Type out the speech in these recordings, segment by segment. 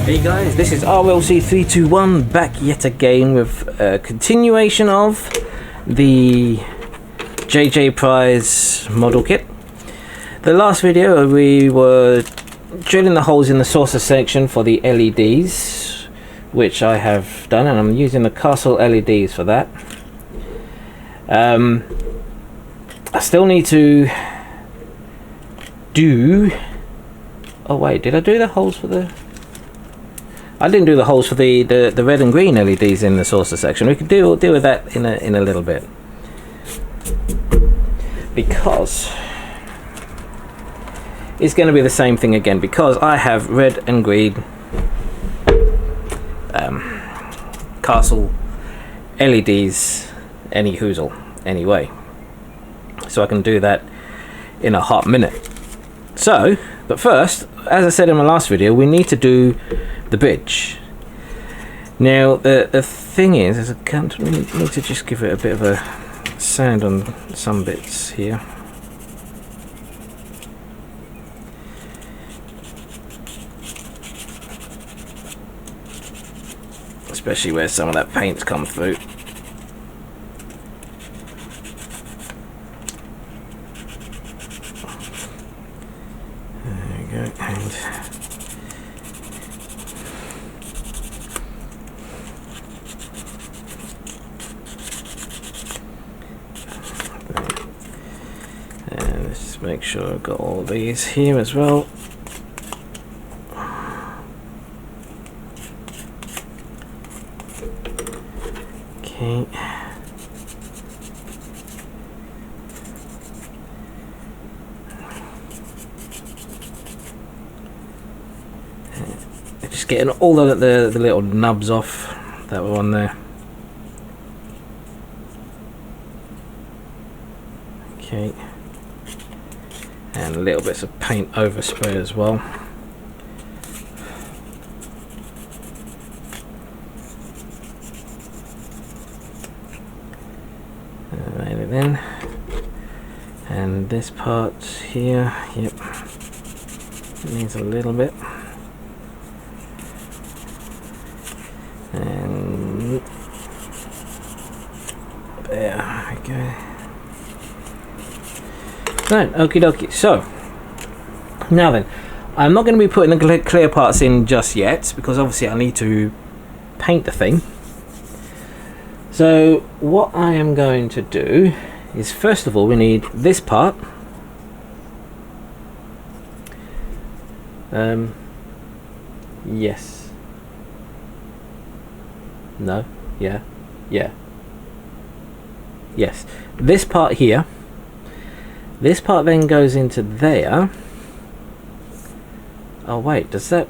Hey guys, this is RLC321 back yet again with a continuation of the JJ Prize model kit. The last video we were drilling the holes in the saucer section for the LEDs, which I have done, and I'm using the Castle LEDs for that. I still need to do... Oh wait, did I do the holes for the... I didn't do the holes for the red and green LEDs in the saucer section. We could deal with that in a little bit, because it's going to be the same thing again, because I have red and green Castle LEDs any hoozle anyway, so I can do that in a hot minute. So, but first, as I said in my last video, we need to do the bridge. Now the thing is I need to just give it a bit of a sand on some bits here. Especially where some of that paint's come through. There we go. And let's make sure I've got all these here as well. Okay. Just getting all the little nubs off that were on there. Okay. And little bits of paint overspray as well. Then, and this part here, yep, it needs a little bit, and there we go. Right, okie dokie. So now then, I'm not going to be putting the clear parts in just yet, because obviously I need to paint the thing. So what I am going to do is, first of all, we need this part. Yes. No. Yeah. Yeah. Yes. This part here. This part then goes into there. Oh wait, does that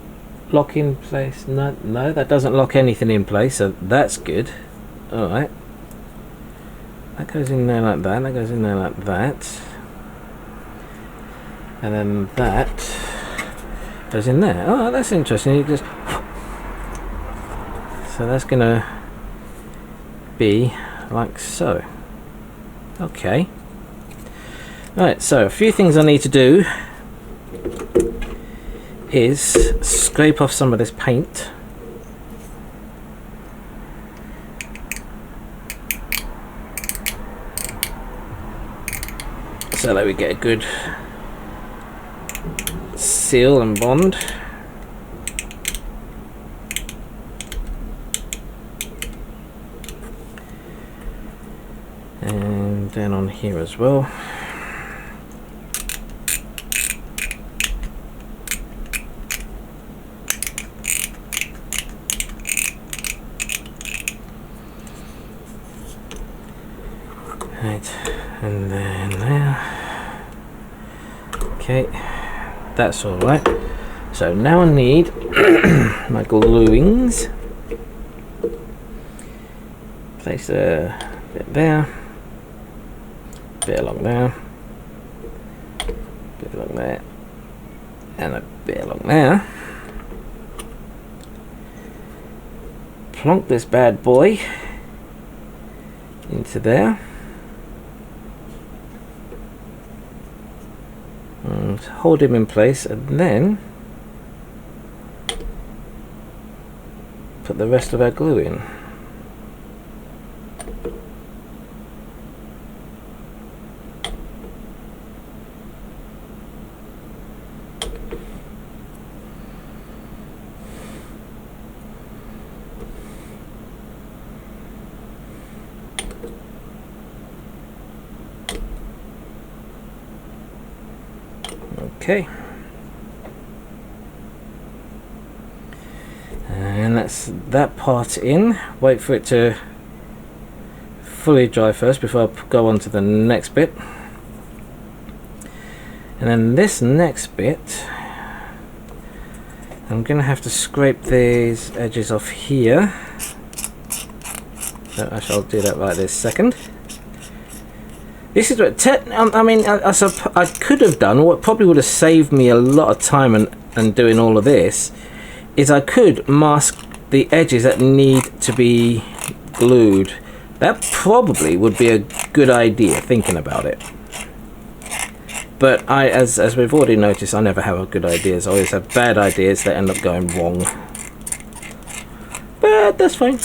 lock in place? No, no, that doesn't lock anything in place, so that's good. Alright, that goes in there like that, that goes in there like that, and then that goes in there. Oh, that's interesting. You just... So that's gonna be like so. Okay. Right, so a few things I need to do is scrape off some of this paint. So that we get a good seal and bond. And then on here as well. Right, and then there. Okay, that's all right. So now I need my gluings. Place a bit there, bit along there, bit along there, and a bit along there. Plonk this bad boy into there. And hold him in place, and then put the rest of our glue in. Okay, and that's that part in. Wait for it to fully dry first before I go on to the next bit. And then this next bit, I'm gonna have to scrape these edges off here. So I shall do that right this second. This is what I mean. I could have done what probably would have saved me a lot of time and doing all of this is I could mask the edges that need to be glued. That probably would be a good idea, thinking about it. But as we've already noticed, I never have good ideas. I always have bad ideas that end up going wrong. But that's fine.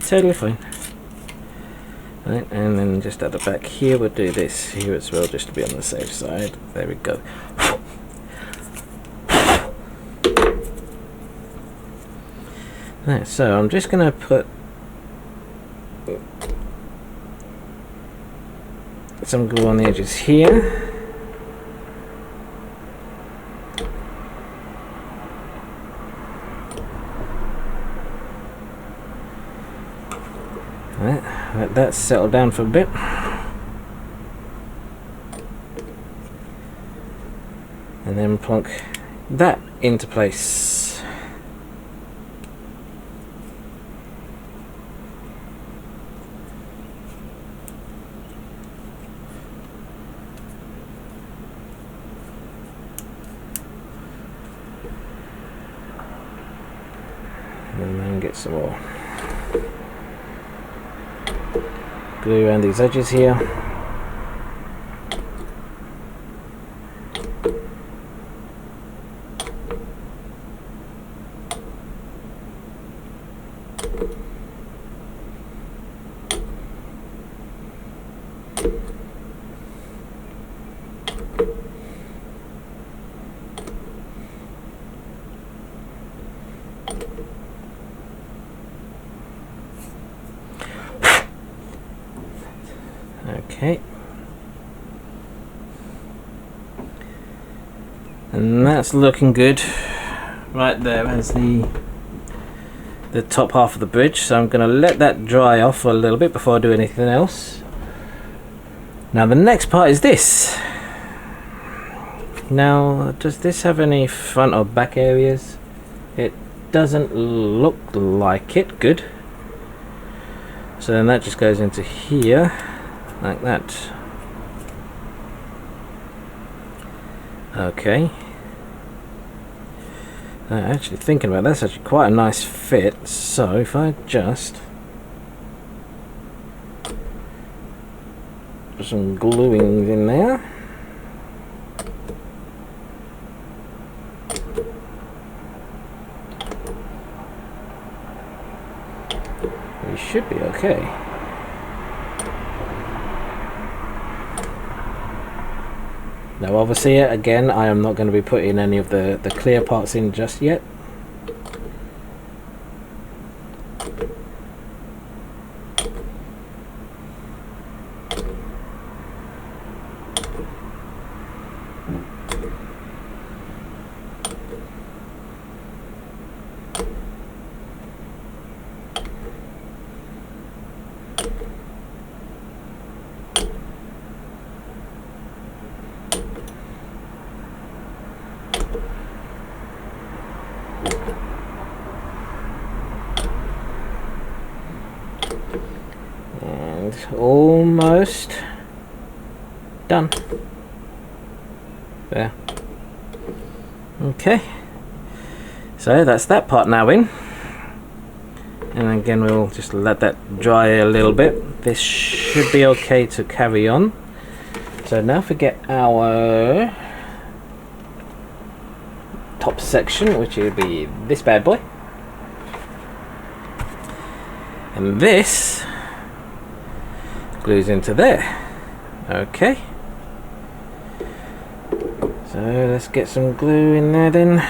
Totally fine. Right, and then just at the back here we'll do this here as well, just to be on the safe side. There we go. Right, so I'm just going to put some glue on the edges here. Let that settle down for a bit. And then plonk that into place. And then get some more glue around these edges here. Okay, and that's looking good right there as the top half of the bridge. So I'm going to let that dry off for a little bit before I do anything else. Now the next part is this. Now, does this have any front or back areas? It doesn't look like it. Good. So then that just goes into here like that. Okay. Actually thinking about that, that's actually quite a nice fit. So if I just put some gluing in there. We should be okay. Now obviously again I am not going to be putting any of the clear parts in just yet. Almost done. There. Okay. So that's that part now in. And again we'll just let that dry a little bit. This should be okay to carry on. So now forget our top section, which will be this bad boy. And this glues into there. Okay. So let's get some glue in there then.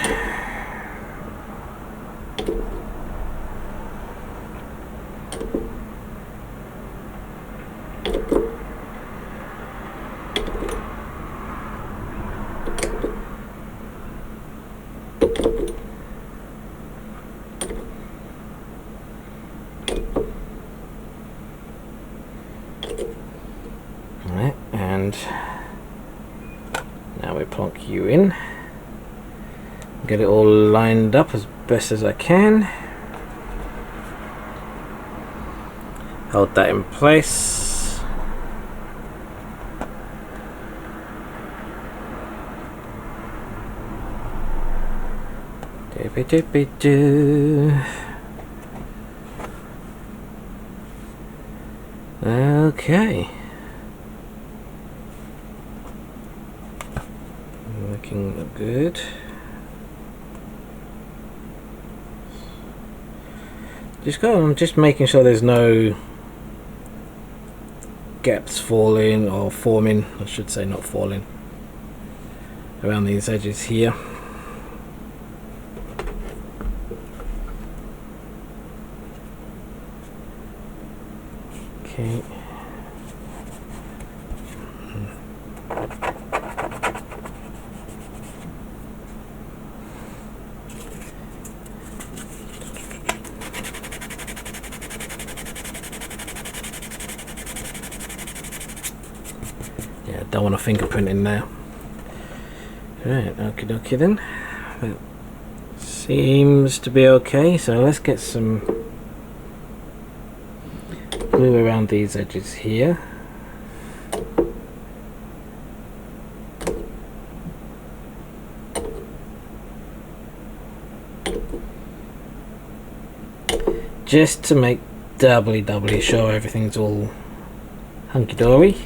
Right, and now we plonk you in. Get it all lined up as best as I can. Hold that in place. Doopy-doopy-doo. Okay. Looking good. I'm just making sure there's no gaps falling or forming, I should say, not falling, around these edges here. Okay. Yeah, don't want a fingerprint in there. Right, okie dokie then. That seems to be okay, so let's get some glue around these edges here. Just to make doubly sure everything's all hunky-dory.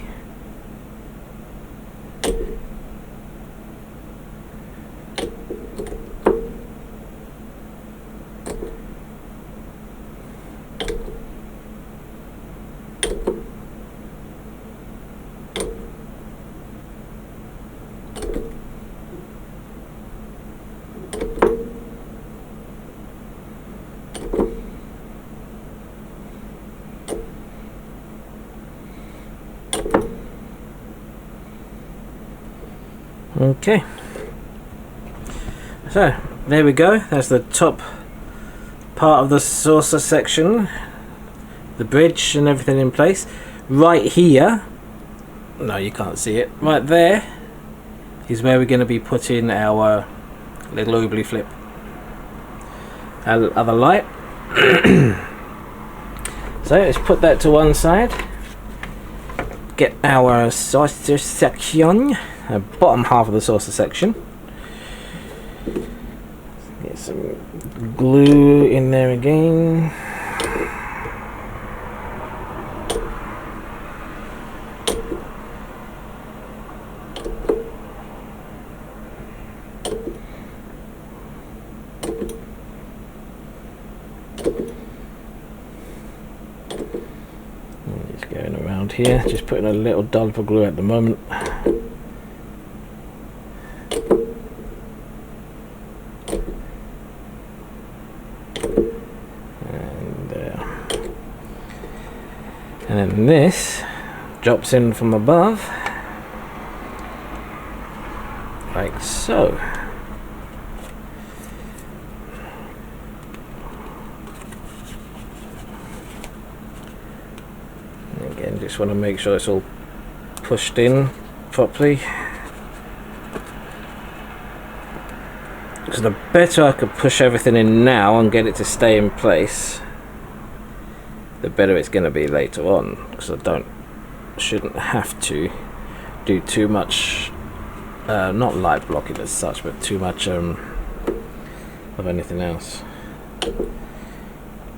Okay, so there we go. That's the top part of the saucer section, the bridge and everything in place. Right here, no, you can't see it, right there is where we're going to be putting our little oobly flip, our other light. So let's put that to one side, get our saucer section, the bottom half of the saucer section. Get some glue in there again. Just going around here, just putting a little dollop of glue at the moment. And then this drops in from above, like so. And again, just want to make sure it's all pushed in properly. Because the better I could push everything in now and get it to stay in place, the better it's going to be later on, because I shouldn't have to do too much, not light blocking as such, but too much of anything else.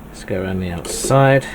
Let's go around the outside.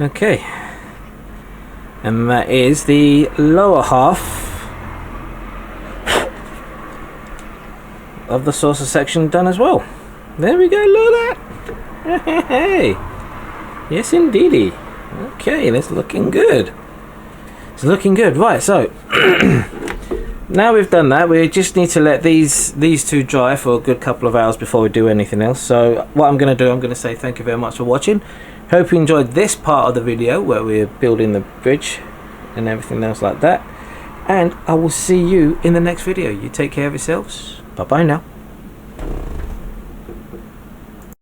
Okay, and that is the lower half of the saucer section done as well. There we go, look at that. Hey, yes indeedy. Okay, that's looking good. It's looking good. Right, so now we've done that, we just need to let these two dry for a good couple of hours before we do anything else. So what I'm going to do, I'm going to say thank you very much for watching. Hope you enjoyed this part of the video where we're building the bridge and everything else like that, and I will see you in the next video. You take care of yourselves. Bye bye now.